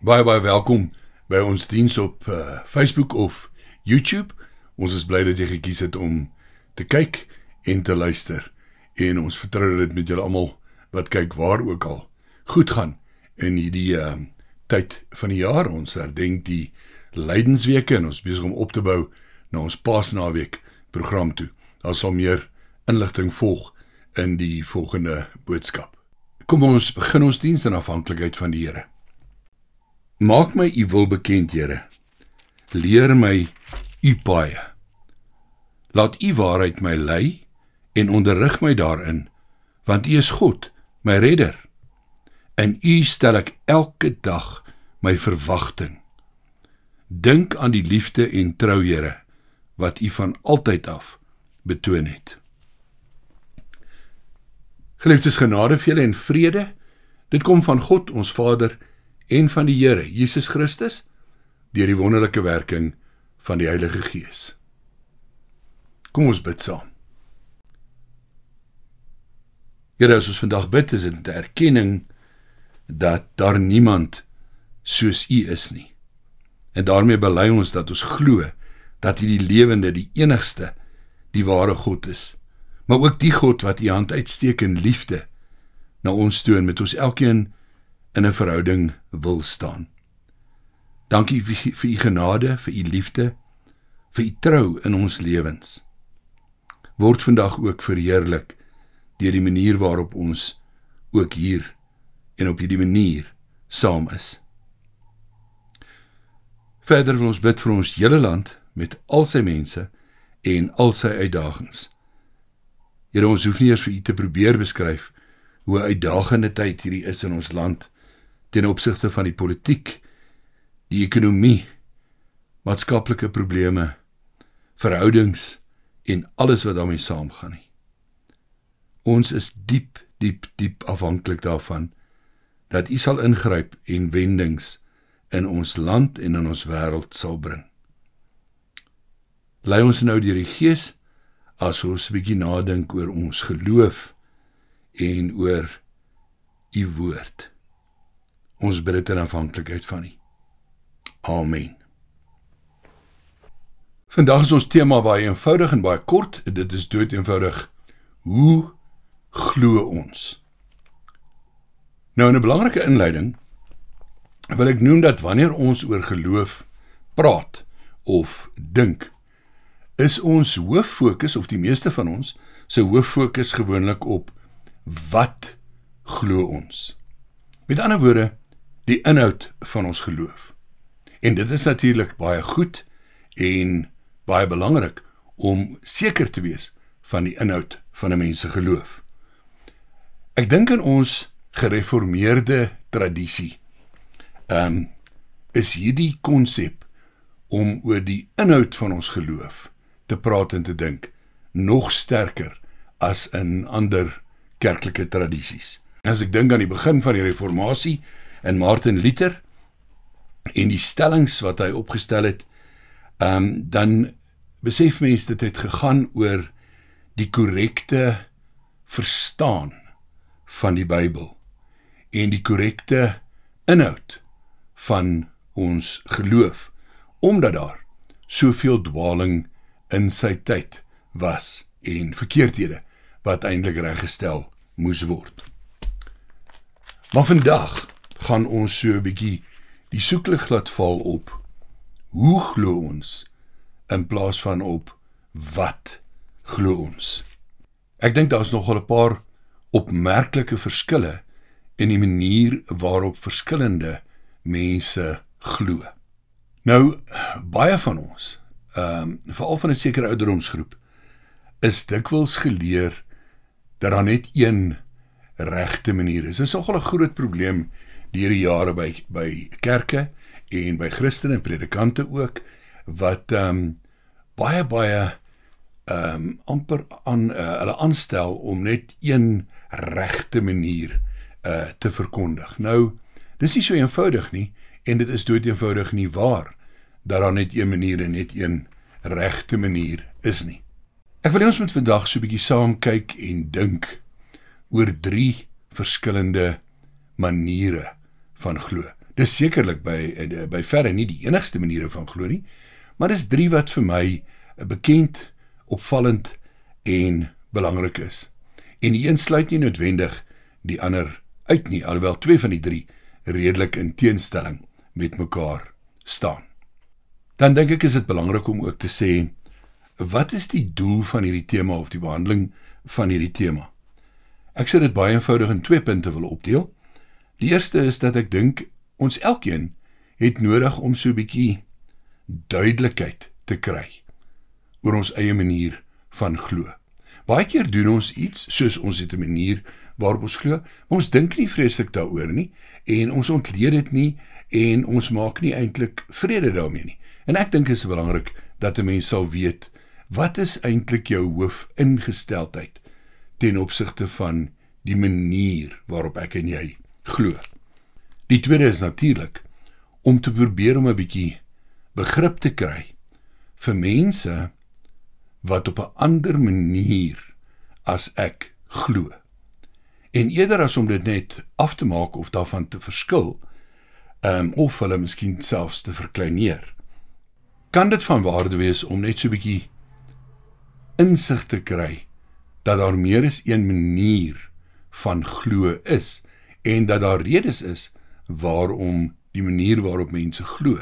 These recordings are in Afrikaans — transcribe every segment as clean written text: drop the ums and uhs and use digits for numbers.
Baie welkom by ons diens op Facebook of YouTube. Ons is bly dat jy gekies het om te kyk en te luister. En ons vertrou dit met julle almal wat kyk waar ook al goed gaan in hierdie tyd van die jaar. Ons herdenk die Lydensweke en ons besig om op te bou na ons Paasnaweek program toe. Daar sal meer inligting volg in die volgende boodskap. Kom ons begin ons diens in afhanklikheid van die Here. Maak my u wil bekend, Here. Leer my u paaie. Laat u waarheid my lei en onderrig my daarin, want u is God, my redder. In u stel ek elke dag my verwagting. Dink aan die liefde en trou, Here, wat u van altyd af betoon het. Geliefdes, genade vir julle en vrede, dit kom van God, ons Vader, en van die Here, Jesus Christus, deur die wonderlike werking van die Heilige Gees. Kom ons bid saam. Here, as ons vandag bid, is dit 'n erkenning dat daar niemand soos u is nie. En daarmee bely ons dat ons glo dat u die lewende, die enigste, die ware God is, maar ook die God wat u hand uitsteek in liefde na ons toe en met ons elkeen in 'n verhouding wil staan. Dankie vir u genade, vir u liefde, vir u trou in ons lewens. Word vandag ook verheerlik deur die manier waarop ons ook hier en op hierdie manier saam is. Verder wil ons bid vir ons hele land met al sy mense en al sy uitdagings. Here, ons hoef nie eers vir u te probeer beskryf hoe 'n uitdagende tyd hierdie is in ons land ten opsigte van die politiek, die ekonomie, maatskaplike probleme, verhoudings en alles wat daarmee saamgaan nie. Ons is diep afhanklik daarvan dat u sal ingryp en wendings in ons land en in ons wêreld sal bring. Lei ons nou deur die Gees as ons 'n bietjie nadink oor ons geloof en oor u woord. Ons bid dit in afhanklikheid van u. Amen. Vandag is ons tema baie eenvoudig en baie kort. Dit is dood eenvoudig. Hoe glo ons? Nou, in 'n belangrike inleiding wil ek noem dat wanneer ons oor geloof praat of dink, is ons hooffokus, of die meeste van ons, se hooffokus gewoonlik op wat glo ons. Met ander woorde, die inhoud van ons geloof. En dit is natuurlik baie goed en baie belangrik om seker te wees van die inhoud van 'n mens se geloof. Ek dink in ons gereformeerde tradisie is hierdie konsep om oor die inhoud van ons geloof te praat en te dink nog sterker as in ander kerklike tradisies. As ek dink aan die begin van die reformatie en Martin Luther en die stellings wat hy opgestel het, dan besef mens dit het gegaan oor die korrekte verstaan van die Bybel en die korrekte inhoud van ons geloof, omdat daar soveel dwaling in sy tyd was en verkeerdhede wat eintlik reggestel moes word. Maar vandag gaan ons so 'n bietjie die soeklig laat val op hoe glo ons in plaas van op wat glo ons. Ek dink daar is nogal 'n paar opmerklike verskille in die manier waarop verskillende mense glo. Nou, baie van ons, veral van 'n sekere ouderdomsgroep, is dikwels geleer dat daar net een regte manier is. Dit is nogal 'n groot probleem deur die jare by kerke en by Christene en predikante ook, wat baie amper aan hulle aanstel om net een regte manier te verkondig. Nou, dis nie so eenvoudig nie, en dit is dood eenvoudig nie waar dat daar net een manier en net een regte manier is nie. Ek wil ons met vandag so 'n bietjie saam kyk en dink oor 3 verskillende maniere van glo. Dis sekerlik by verre nie die enigste maniere van glo nie, maar dis 3 wat vir my bekend, opvallend en belangrik is. En die een sluit nie noodwendig die ander uit nie, alhoewel 2 van die 3 redelik in teenstelling met mekaar staan. Dan dink ek is dit belangrik om ook te sê, wat is die doel van hierdie tema of die behandeling van hierdie tema? Ek sou dit baie eenvoudig in 2 punte wil opdeel. Die eerste is dat ek dink, ons elkeen het nodig om so 'n bietjie duidelikheid te kry oor ons eie manier van glo. Baie keer doen ons iets, soos ons het 'n manier waarop ons glo, maar ons dink nie vreeslik daaroor nie, en ons ontleed dit nie, en ons maak nie eintlik vrede daarmee nie. En ek dink is belangrik dat 'n mens sal weet, wat is eintlik jou hoofingesteldheid ten opsigte van die manier waarop ek en jy glo. Die tweede is natuurlik om te probeer om 'n bietjie begrip te kry vir mense wat op 'n ander manier as ek glo. En eerder as om dit net af te maak of daarvan te verskil, of hulle miskien selfs te verkleineer, kan dit van waarde wees om net so 'n bietjie insig te kry dat daar meer as een manier van glo is, en dat daar redes is waarom die manier waarop mense glo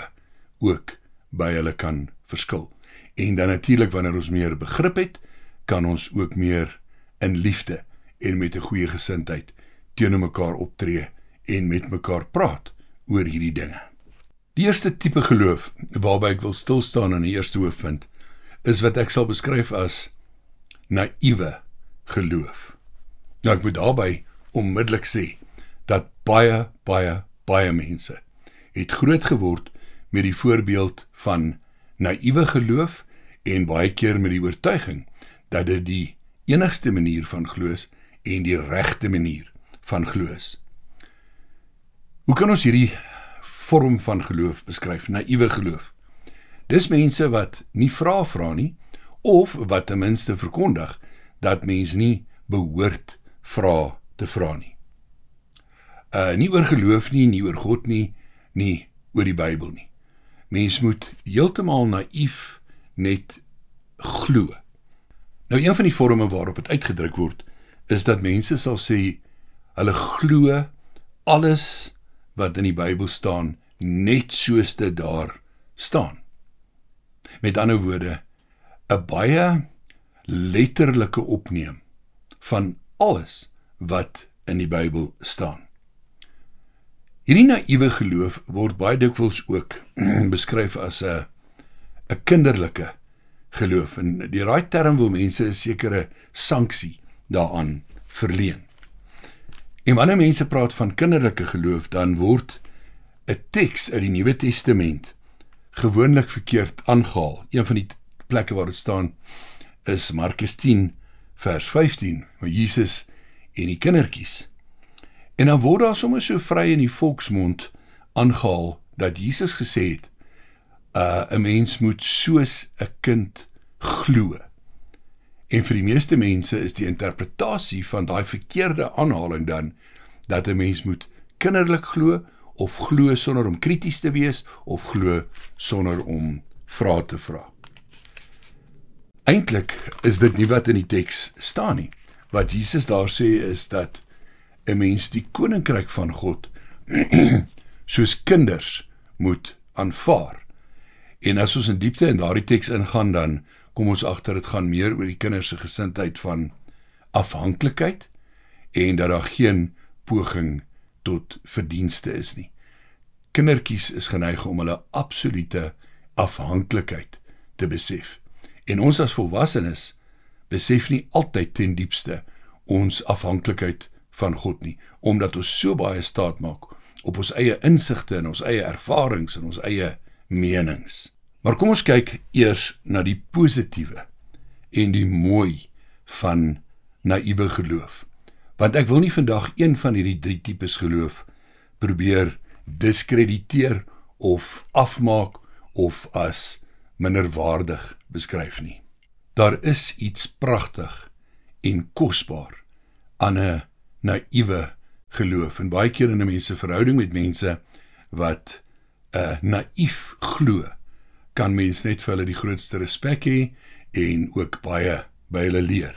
ook by hulle kan verskil. En dan natuurlik wanneer ons meer begrip het, kan ons ook meer in liefde en met 'n goeie gesindheid teenoor mekaar optree en met mekaar praat oor hierdie dinge. Die eerste tipe geloof waarby ek wil stilstaan in die eerste hoofpunt is wat ek sal beskryf as naïewe geloof. Nou ek moet daarby onmiddellik sê dat baie mense het groot geword met die voorbeeld van naïewe geloof en baie keer met die oortuiging dat dit die enigste manier van glo is en die regte manier van glo is. Hoe kan ons hierdie vorm van geloof beskryf, naïewe geloof? Dis mense wat nie vra nie, of wat ten minste verkondig dat mens nie behoort te vra nie. Nie oor geloof nie, nie oor God nie, nie oor die Bybel nie. Mens moet heeltemal naïef net glo. Nou een van die vorme waarop het uitgedruk word, is dat mense sal sê, hulle glo alles wat in die Bybel staan, net soos dit daar staan. Met ander woorde, 'n baie letterlike opneem van alles wat in die Bybel staan. Hierdie naïewe geloof word baie dikwels ook beskryf as 'n kinderlike geloof, en die daai term wil mense 'n sekere sanksie daaraan verleen. En wanneer mense praat van kinderlike geloof, dan word 'n teks uit die Nuwe Testament gewoonlik verkeerd aangehaal. Een van die plekke waar dit staan is Markus 10 vers 15, waar Jesus en die kindertjies. En dan word daar sommer so vry in die volksmond aangehaal dat Jesus gesê het, 'n mens moet soos 'n kind glo. En vir die meeste mense is die interpretasie van daai verkeerde aanhaling dan, dat 'n mens moet kinderlik glo, of glo sonder om krities te wees, of glo sonder om vrae te vra. Eintlik is dit nie wat in die teks staan nie. Wat Jesus daar sê is dat 'n mens die koninkryk van God soos kinders moet aanvaar. En as ons in diepte in daardie teks ingaan, dan kom ons agter dit gaan meer oor die kinders se gesindheid van afhanklikheid, en dat daar geen poging tot verdienste is nie. Kindertjies is geneig om hulle absolute afhanklikheid te besef. En ons as volwassenes besef nie altyd ten diepste ons afhanklikheid van God nie, omdat ons so baie staat maak op ons eie insigte en ons eie ervarings en ons eie menings. Maar kom ons kyk eers na die positiewe en die mooi van naïewe geloof. Want ek wil nie vandag een van hierdie 3 tipes geloof probeer diskrediteer of afmaak of as minderwaardig beskryf nie. Daar is iets pragtig en kosbaar aan 'n naïewe geloof, en baie keer in 'n mens se verhouding met mense wat naïef glo, kan mens net vir hulle die grootste respek hê en ook baie by hulle leer.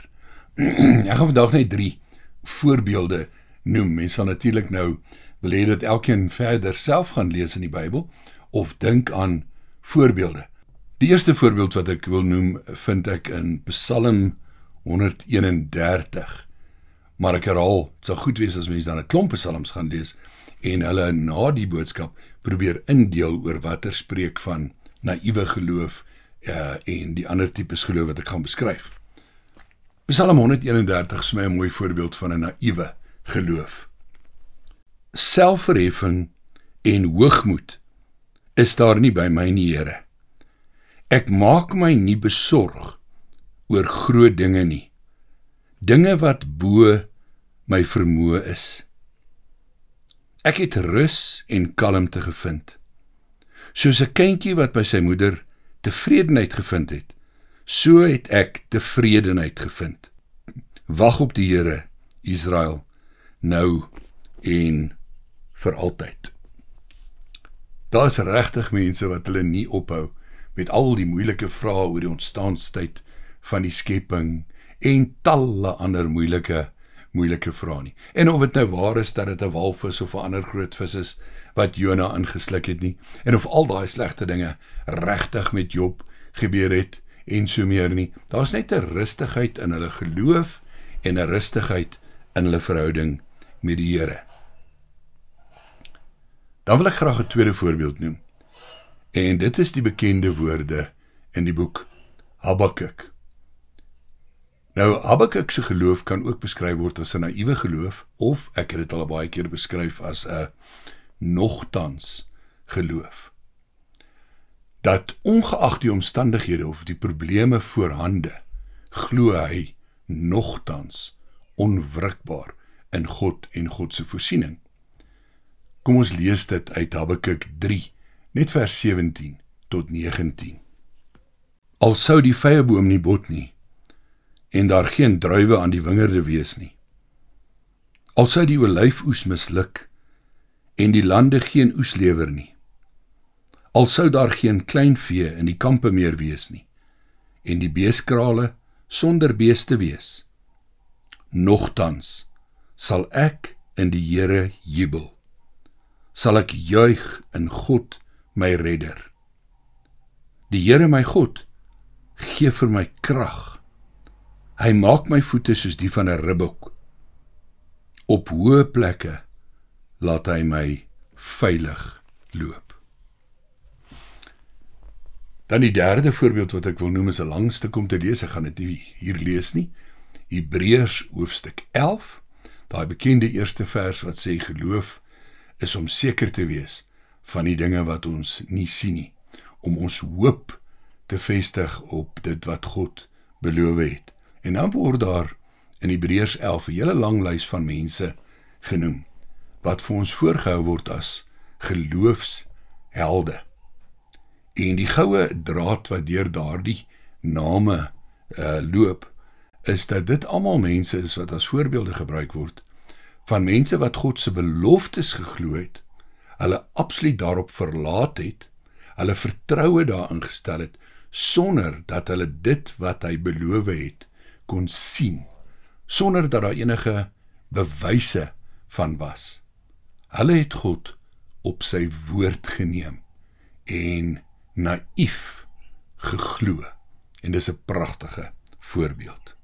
Ek gaan vandag net 3 voorbeelde noem. Mens sal natuurlik nou wil hê dat elkeen verder self gaan lees in die Bybel of dink aan voorbeelde. Die eerste voorbeeld wat ek wil noem, vind ek in Psalm 131. Maar ek herhaal, het sal goed wees as mens dan 'n klomp psalms gaan lees en hulle na die boodskap probeer indeel oor watter spreek van naïewe geloof en die ander tipes geloof wat ek gaan beskryf. Psalm 131 is my 'n mooi voorbeeld van 'n naïewe geloof. Selfverheffing en hoogmoed is daar nie by my nie, Here. Ek maak my nie besorg oor groot dinge nie, dinge wat bo my vermoë is. Ek het rus en kalmte gevind, soos 'n kindjie wat by sy moeder tevredenheid gevind het, so het ek tevredenheid gevind. Wag op die Here, Israel, nou en vir altyd. Daar is regtig mense wat hulle nie ophou met al die moeilike vrae oor die ontstaanstyd van die skepping en talle ander moeilike vrae nie. En of dit nou waar is dat dit 'n walvis of 'n ander groot vis is wat Jona ingesluk het nie, en of al daai slegte dinge regtig met Job gebeur het en so meer nie. Daar's net 'n rustigheid in hulle geloof en 'n rustigheid in hulle verhouding met die Here. Dan wil ek graag 'n tweede voorbeeld noem. En dit is die bekende woorde in die boek Habakuk. Nou, Habakuk se geloof kan ook beskryf word as 'n naïewe geloof, of ek het dit al baie keer beskryf as 'n nogtans geloof. Dat ongeag die omstandighede of die probleme voorhande, glo hy nogtans onwrikbaar in God en God se voorsiening. Kom ons lees dit uit Habakuk 3, net vers 17 tot 19. Al sou die vyeboom nie bot nie, en daar geen druiwe aan die wingerde wees nie. Al sou die olyfoes misluk, en die lande geen oes lewer nie. Al sou daar geen kleinvee in die kampe meer wees nie, en die beeskrale sonder beeste wees. Nogtans sal ek in die Here jubel, sal ek juig in God my redder. Die Here my God gee vir my krag. Hy maak my voete soos die van 'n ribbok. Op hoë plekke laat hy my veilig loop. Dan die derde voorbeeld wat ek wil noem is 'n lang stuk om te lees. Ek gaan dit nie hier lees nie. Hebreërs hoofstuk 11, daai bekende eerste vers wat sê geloof is om seker te wees van die dinge wat ons nie sien nie, om ons hoop te vestig op dit wat God beloof het. En dan word daar in Hebreërs 11 'n hele lang lys van mense genoem, wat vir ons voorgehou word as geloofshelde. En die goue draad wat deur daardie name loop, is dat dit almal mense is wat as voorbeelde gebruik word, van mense wat God se beloftes geglo het, hulle absoluut daarop verlaat het, hulle vertroue daarin gestel het, sonder dat hulle dit wat hy beloof het, kon sien, sonder dat daar enige bewyse van was. Hulle het God op sy woord geneem en naïef geglo. En dis 'n pragtige voorbeeld.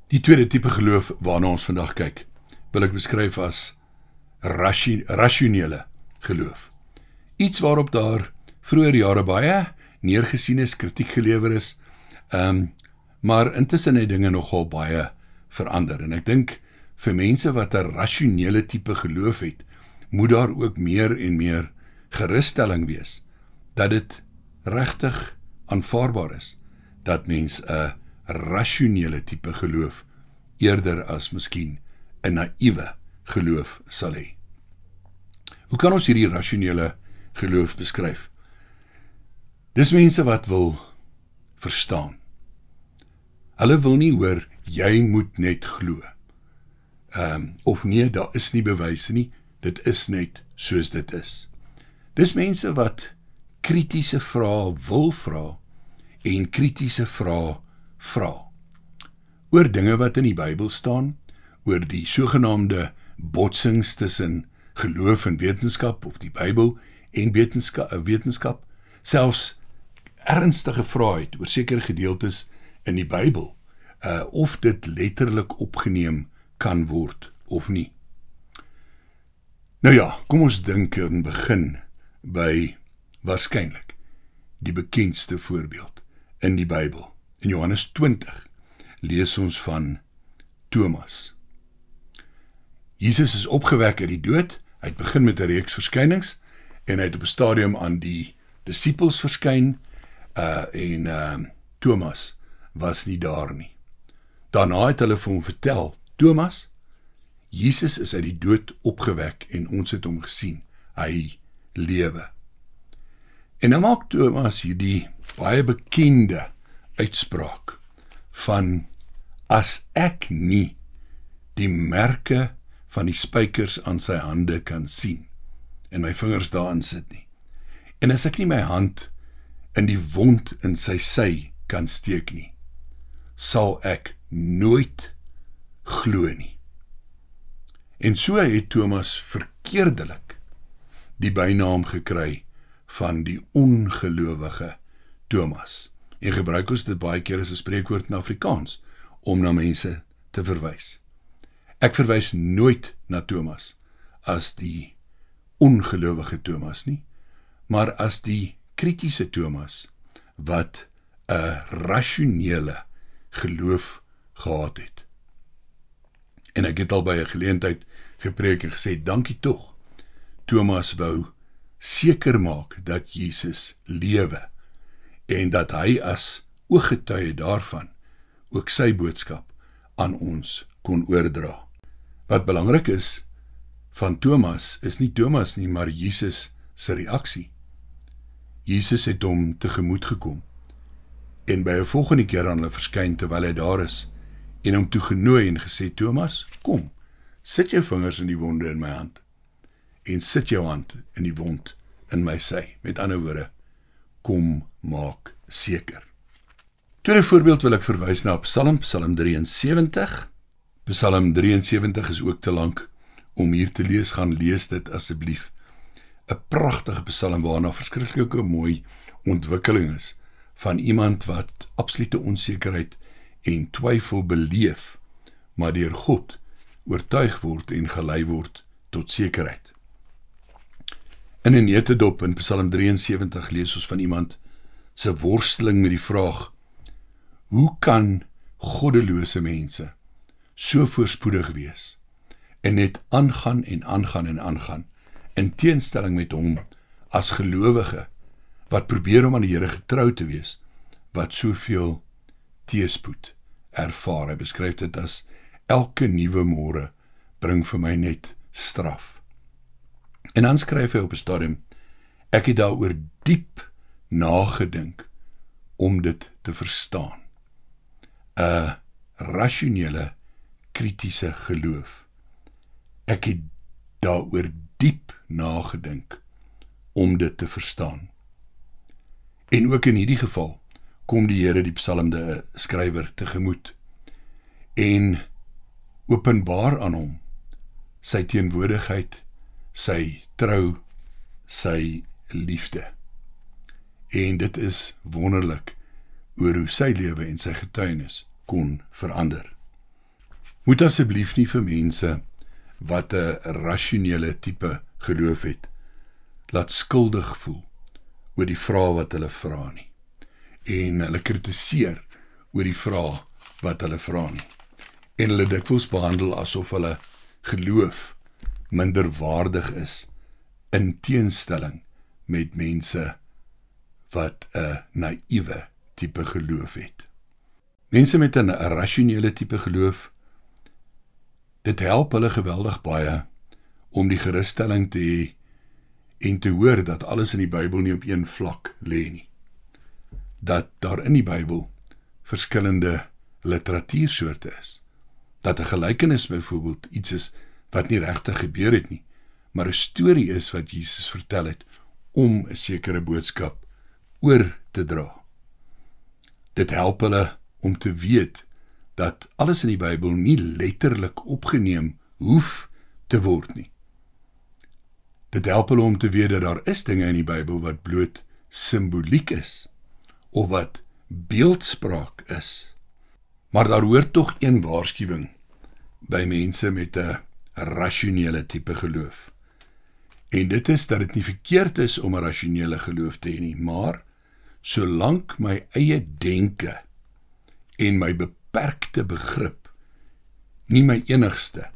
Die tweede tipe geloof waarna ons vandag kyk, wil ek beskryf as rasionele geloof. Iets waarop daar vroeër jare baie neergesien is, kritiek gelewer is, maar intussen het dinge nogal baie verander. En ek dink vir mense wat 'n rasionele tipe geloof het, moet daar ook meer en meer gerusstelling wees dat dit regtig aanvaarbaar is dat mens 'n rasionele tipe geloof eerder as miskien 'n naïewe geloof sal hê. Hoe kan ons hierdie rasionele geloof beskryf? Dis mense wat wil verstaan. Hulle wil nie hoor, jy moet net glo. Of nee, daar is nie bewyse nie, dit is net soos dit is. Dis mense wat kritiese vrae wil vra en kritiese vrae vra. Oor dinge wat in die Bybel staan, oor die sogenaamde botsings tussen geloof en wetenskap, of die Bybel en wetenskap, selfs ernstige vrae het oor sekere gedeeltes in die Bybel, of dit letterlik opgeneem kan word of nie. Nou ja, kom ons dink en begin by waarskynlik die bekendste voorbeeld in die Bybel. In Johannes 20 lees ons van Thomas. Jesus is opgewek uit die dood, hy het begin met 'n reeks verskynings, en hy het op 'n stadium aan die disippels verskyn, en Thomas was nie daar nie. Daarna het hulle vir hom vertel, Thomas, Jesus is uit die dood opgewek en ons het hom gesien, hy lewe. En dan maak Thomas hierdie baie bekende uitspraak van, as ek nie die merke van die spykers aan sy hande kan sien, en my vingers daarin sit nie, en as ek nie my hand in die wond in sy sy kan steek nie, sal ek nooit glo nie. En so het Thomas verkeerdelik die bynaam gekry van die ongelowige Thomas. En gebruik ons dit baie keer as 'n spreekwoord in Afrikaans, om na mense te verwys. Ek verwys nooit na Thomas as die ongelowige Thomas nie, maar as die kritiese Thomas, wat 'n rasionele geloof gehad het. En ek het al by 'n geleentheid gepreek en gesê, dankie tog, Thomas wou seker maak dat Jesus lewe, en dat hy as ooggetuie daarvan ook sy boodskap aan ons kon oordra. Wat belangrik is van Thomas, is nie Thomas nie, maar Jesus se reaksie. Jesus het hom tegemoet gekom, en by 'n volgende keer aan hulle verskyn terwyl hy daar is, en hom toegenooi en gesê, Thomas, kom, sit jou vingers in die wonde in my hand, en sit jou hand in die wond in my sy. Met ander woorde, kom maak seker. Tweede voorbeeld wil ek verwys na Psalm 73. Psalm 73 is ook te lank om hier te lees, gaan lees dit asseblief. 'n pragtige psalm waarna verskriklike mooi ontwikkeling is van iemand wat absolute onsekerheid en twyfel beleef, maar deur God oortuig word en gelei word tot sekerheid. In 'n netedop in Psalm 73 lees ons van iemand se worsteling met die vraag, hoe kan goddelose mense so voorspoedig wees en net aangaan en aangaan en aangaan, in teenstelling met hom as gelowige wat probeer om aan die Here getrou te wees, wat soveel teëspoed ervaar. Hy beskryf dit as, elke nuwe môre bring vir my net straf. En dan skryf hy op 'n stadium, ek het daaroor diep nagedink om dit te verstaan. 'n rasionele, kritiese geloof. Ek het daaroor diep nagedink om dit te verstaan. En ook in hierdie geval kom die Here die psalmde skrywer tegemoet en openbaar aan hom sy teenwoordigheid, sy trou, sy liefde. En dit is wonderlik oor hoe sy lewe en sy getuienis kon verander. Moet asseblief nie vir mense wat 'n rasionele tipe geloof het, laat skuldig voel oor die vrae wat hulle vra nie, en hulle kritiseer oor die vrae wat hulle vra nie, en hulle dikwels behandel asof hulle geloof minderwaardig is, in teenstelling met mense wat 'n naïewe tipe geloof het. Mense met 'n rasionele tipe geloof, dit help hulle geweldig baie om die gerusstelling te hê en te hoor dat alles in die Bybel nie op een vlak lê nie. Dat daar in die Bybel verskillende literatuursoorte is. Dat 'n gelykenis byvoorbeeld iets is wat nie regtig gebeur het nie, maar 'n storie is wat Jesus vertel het om 'n sekere boodskap oor te dra. Dit help hulle om te weet dat alles in die Bybel nie letterlik opgeneem hoef te word nie. Dit help hulle om te weet dat daar is dinge in die Bybel wat bloot simboliek is, of wat beeldspraak is. Maar daar hoort tog een waarskuwing by mense met 'n rasionele tipe geloof. En dit is dat dit nie verkeerd is om 'n rasionele geloof te hê nie, maar solank my eie denke en my beperkte begrip nie my enigste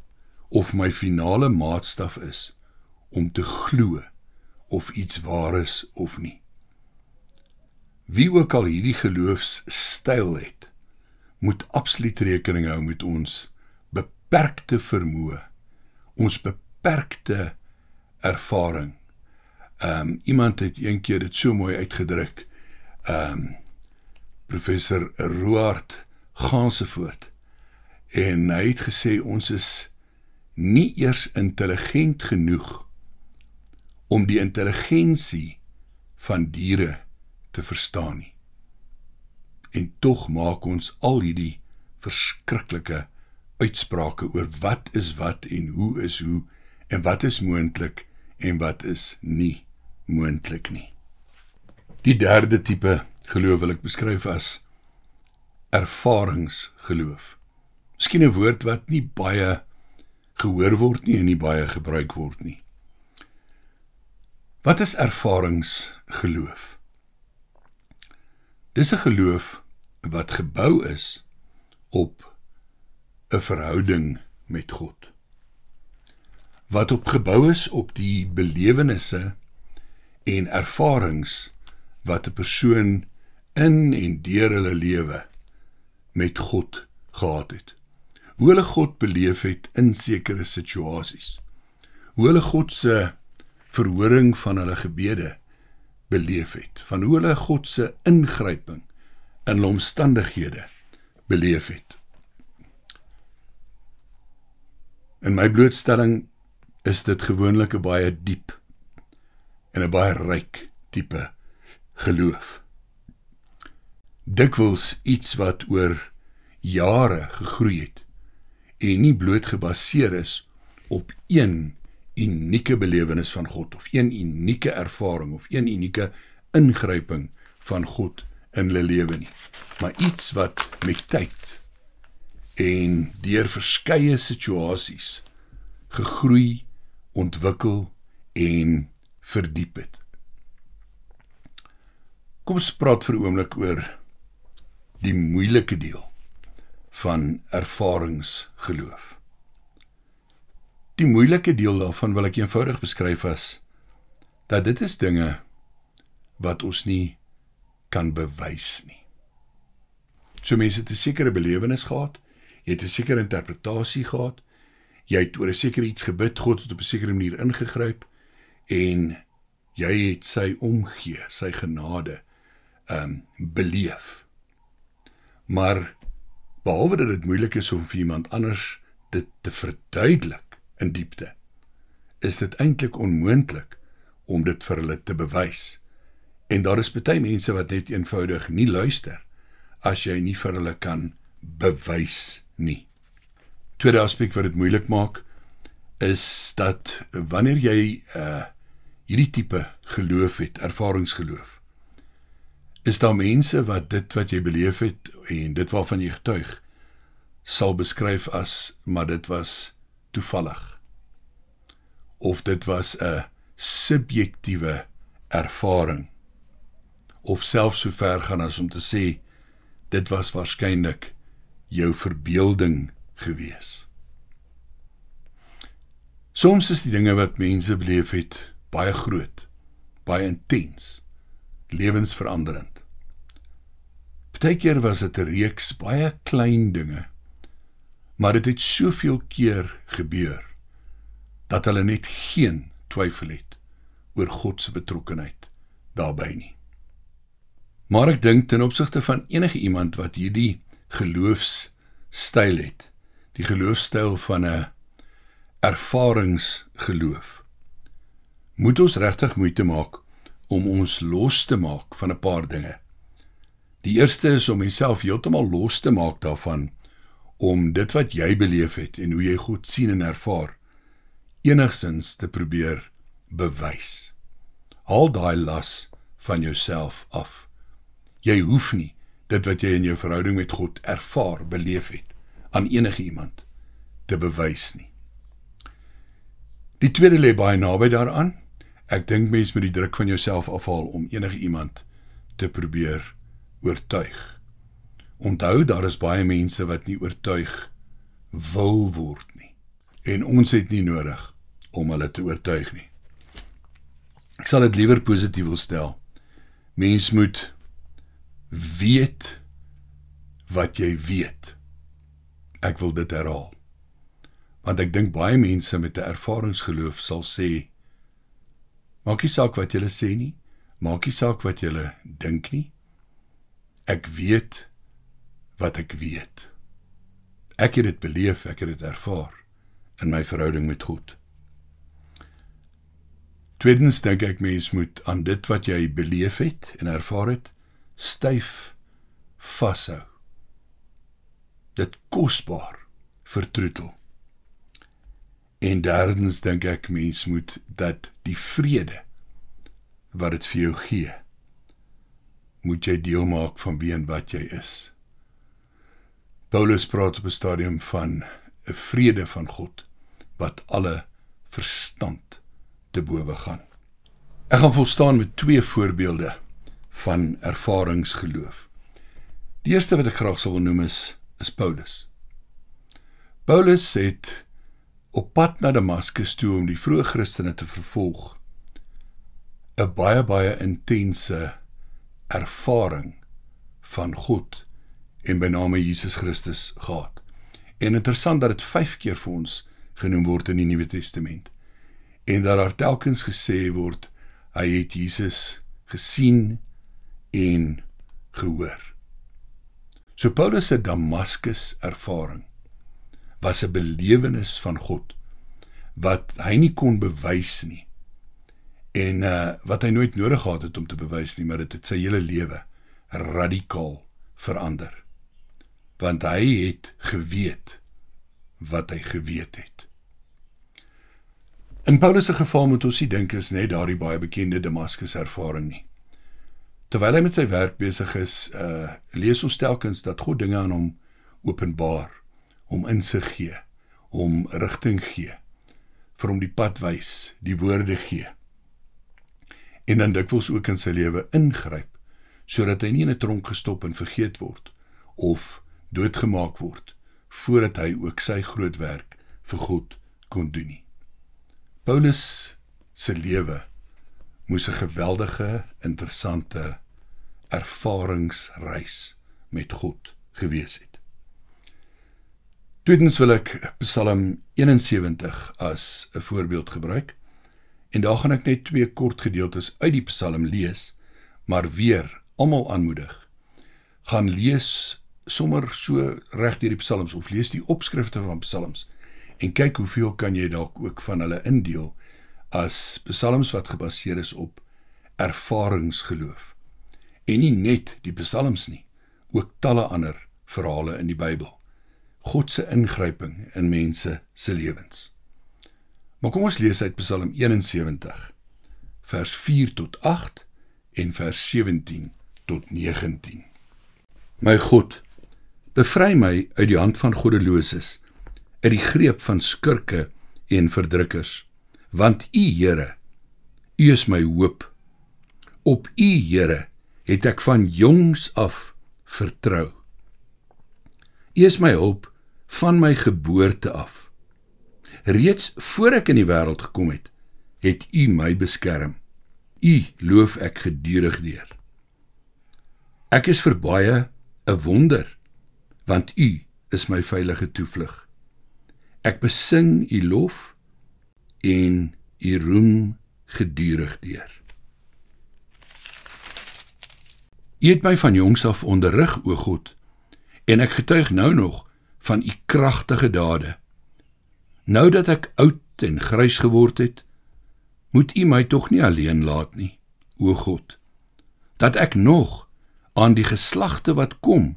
of my finale maatstaf is om te glo of iets waar is of nie. Wie ook al hierdie geloofsstyl het, moet absoluut rekening hou met ons beperkte vermoë, ons beperkte ervaring. Iemand het een keer dit so mooi uitgedruk, professor Roard Gansevoort, en hy het gesê, ons is nie eers intelligent genoeg om die intelligensie van diere te verstaan nie. En tog maak ons al hierdie verskriklike uitsprake oor wat is wat en hoe is hoe, en wat is moontlik en wat is nie moontlik nie. Die derde tipe geloof wil ek beskryf as ervaringsgeloof. Miskien 'n woord wat nie baie gehoor word nie en nie baie gebruik word nie. Wat is ervaringsgeloof? Dis 'n geloof wat gebou is op 'n verhouding met God. Wat gebou is op die belewennisse en ervarings wat 'n persoon in en deur hulle lewe met God gehad het. Hoe hulle God beleef het in sekere situasies. Hoe hulle God se verhoring van hulle gebede beleef het. Van hoe hulle God se ingryping in hulle omstandighede beleef het. In my blootstelling is dit gewoonlik 'n baie diep en 'n baie ryk tipe geloof. Dikwels iets wat oor jare gegroei het en nie bloot gebaseer is op een unieke belewenis van God, of een unieke ervaring, of een unieke ingryping van God in hulle lewe nie, maar iets wat met tyd en deur verskeie situasies gegroei, ontwikkel en verdiep het. Kom ons praat vir 'n oomblik oor die moeilike deel van ervaringsgeloof. Die moeilike deel daarvan wil ek eenvoudig beskryf as dat dit is dinge wat ons nie kan bewys nie. So mense het 'n sekere belewenis gehad, jy het 'n sekere interpretasie gehad, jy het oor 'n sekere iets gebid, God het op 'n sekere manier ingegryp, en jy het sy omgee, sy genade beleef. Maar behalwe dat dit moeilik is om vir iemand anders dit te verduidelik in diepte, is dit eintlik onmoontlik om dit vir hulle te bewys. En daar is baie mense wat net eenvoudig nie luister as jy nie vir hulle kan bewys nie. Tweede aspek wat dit moeilik maak, is dat wanneer jy hierdie tipe geloof het, ervaringsgeloof, is daar mense wat dit wat jy beleef het en dit waarvan jy getuig, sal beskryf as, maar dit was toevallig. Of dit was 'n subjektiewe ervaring. Of selfs so ver gaan as om te sê, dit was waarskynlik jou verbeelding gewees. Soms is die dinge wat mense beleef het baie groot, baie intens, lewensveranderend. Partykeer was dit 'n reeks baie klein dinge, maar dit het soveel keer gebeur, dat hulle net geen twyfel het oor God se betrokkenheid daarbey nie. Maar ek dink ten opsigte van enige iemand wat hierdie geloofstyl het, die geloofstyl van 'n ervaringsgeloof, moet ons regtig moeite maak om ons los te maak van 'n paar dinge. Die eerste is om jouself heeltemal los te maak daarvan, om dit wat jy beleef het en hoe jy God sien en ervaar, enigsins te probeer bewys. Haal daai las van jouself af. Jy hoef nie dit wat jy in jou verhouding met God ervaar, beleef het, aan enige iemand te bewys nie. Die tweede lê baie naby daaraan. Ek dink mens moet die druk van jouself afhaal om enige iemand te probeer oortuig. Onthou, daar is baie mense wat nie oortuig wil word nie. En ons het nie nodig om hulle te oortuig nie. Ek sal dit liewer positief wil stel. Mens moet weet wat jy weet. Ek wil dit herhaal. Want ek dink baie mense met 'n ervaringsgeloof sal sê, maak nie saak wat julle sê nie, maak nie saak wat julle dink nie. Ek weet wat ek weet. Ek het dit beleef, ek het dit ervaar in my verhouding met God. Tweedens dink ek mens moet aan dit wat jy beleef het en ervaar het, styf vashou. Dit kosbaar vertroetel. En derdens dink ek mens moet dat die vrede wat dit vir jou gee, moet jy deel maak van wie en wat jy is. Paulus praat op 'n stadium van 'n vrede van God wat alle verstand te bowe gaan. Ek gaan volstaan met 2 voorbeelde van ervaringsgeloof. Die eerste wat ek graag sal wil noem is Paulus. Paulus het op pad na Damaskus toe om die vroeë Christene te vervolg 'n baie intense ervaring van God en by name Jesus Christus gehad. En interessant dat dit 5 keer vir ons genoem word in die Nuwe Testament. En dat daar telkens gesê word, hy het Jesus gesien en gehoor. So Paulus se Damaskus ervaring was 'n belewenis van God, wat hy nie kon bewys nie, en wat hy nooit nodig gehad het om te bewys nie, maar dit het sy hele lewe radikaal verander, want hy het geweet wat hy geweet het. In Paulus se geval moet ons nie dink is net daardie baie bekende Damaskus ervaring nie. Terwyl hy met sy werk besig is, lees ons telkens dat God dinge aan hom openbaar, hom insig gee, hom rigting gee, vir hom die pad wys, die woorde gee. En dan dikwels ook in sy lewe ingryp, sodat hy nie in 'n tronk gestop en vergeet word, of doodgemaak word, voordat hy ook sy groot werk vir God kon doen nie. Paulus se lewe moes 'n geweldige, interessante ervaringsreis met God gewees het. Tweedens wil ek Psalm 71 as 'n voorbeeld gebruik, en daar gaan ek net 2 kort gedeeltes uit die Psalm lees, maar weer almal aanmoedig, gaan lees sommer so reg deur die Psalms, of lees die opskrifte van Psalms, en kyk hoeveel kan jy dalk ook van hulle indeel, as Psalms wat gebaseer is op ervaringsgeloof. En nie net die Psalms nie, ook talle ander verhale in die Bybel. God se ingryping in mense se lewens. Maar kom ons lees uit Psalm 71, vers 4 tot 8 en vers 17 tot 19. My God, bevry my uit die hand van goddeloses, uit die greep van skurke en verdrukkers, want U, Here, U is my hoop. Op U, Here, het ek van jongs af vertrou. U is my hulp van my geboorte af. Reeds voor ek in die wêreld gekom het U my beskerm. U loof ek gedurig deur. Ek is vir baie 'n wonder, want U is my veilige toevlug. Ek besing U lof en U roem gedurig deur. U het my van jongs af onderrig, o God, en ek getuig nou nog van U kragtige dade. Nou dat ek oud en grys geword het, moet U my tog nie alleen laat nie, o God, dat ek nog aan die geslagte wat kom,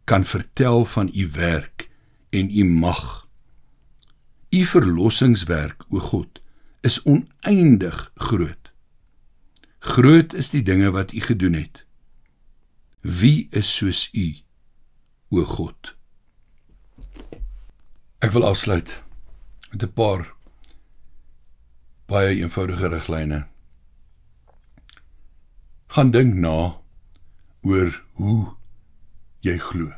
kan vertel van u werk en u mag. U verlossingswerk, o God, is oneindig groot. Groot is die dinge wat u gedoen het. Wie is soos u, o God? Ek wil afsluit met 'n paar baie eenvoudige riglyne. Gaan dink na oor hoe jy glo.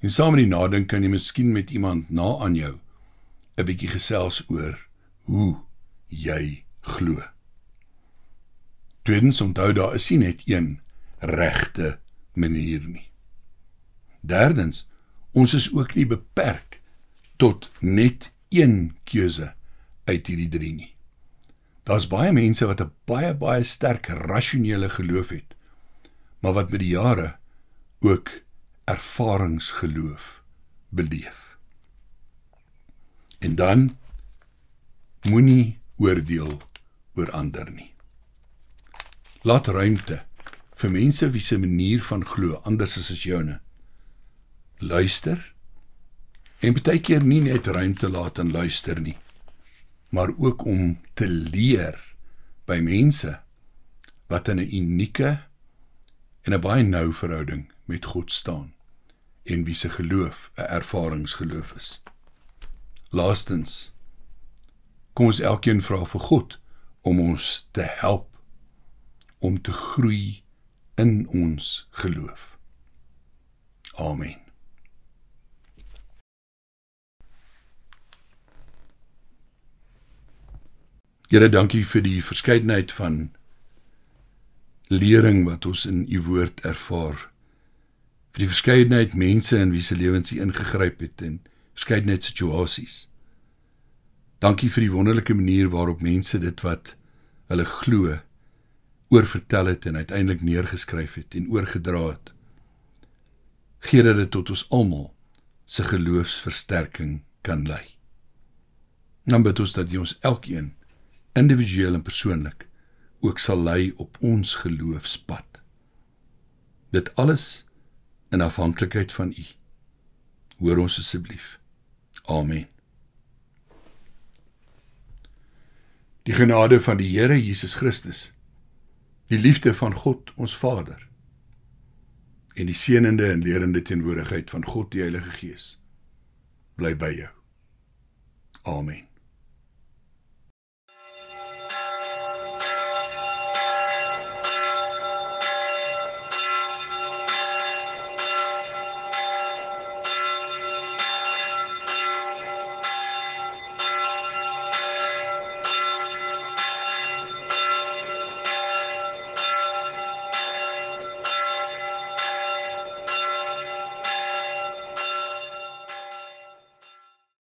En saam met die nadink kan jy miskien met iemand na aan jou 'n bietjie gesels oor hoe jy glo. Tweedens, onthou daar is nie net een regte manier nie. Derdens, ons is ook nie beperk tot net een keuse uit hierdie drie nie. Daar's baie mense wat 'n baie sterk rasionele geloof het, maar wat met die jare ook ervaringsgeloof beleef. En dan moenie oordeel oor ander nie. Laat ruimte vir mense wie se manier van glo anders is as joune. Luister en baie keer nie net ruimte laat en luister nie, maar ook om te leer by mense wat in 'n unieke en 'n baie nou verhouding met God staan en wie se geloof 'n ervaringsgeloof is. Laastens, kom ons elkeen vra vir God om ons te help om te groei in ons geloof. Amen. Here, dankie vir die verskeidenheid van lering wat ons in u woord ervaar. Vir die verskeidenheid mense in wie se lewens u ingegryp het en verskeidenheid situasies. Dankie vir die wonderlike manier waarop mense dit wat hulle glo oorvertel het en uiteindelik neergeskryf het en oorgedra het. Gee dat dit tot ons almal se geloofsversterking kan lei. Dan bid ons dat jy ons elkeen individueel en persoonlik ook sal lei op ons geloofspad. Dit alles in afhanklikheid van u. Hoor ons asseblief. Amen. Die genade van die Here Jesus Christus, die liefde van God ons Vader en die seënende en lerende teenwoordigheid van God die Heilige Gees bly by jou. Amen.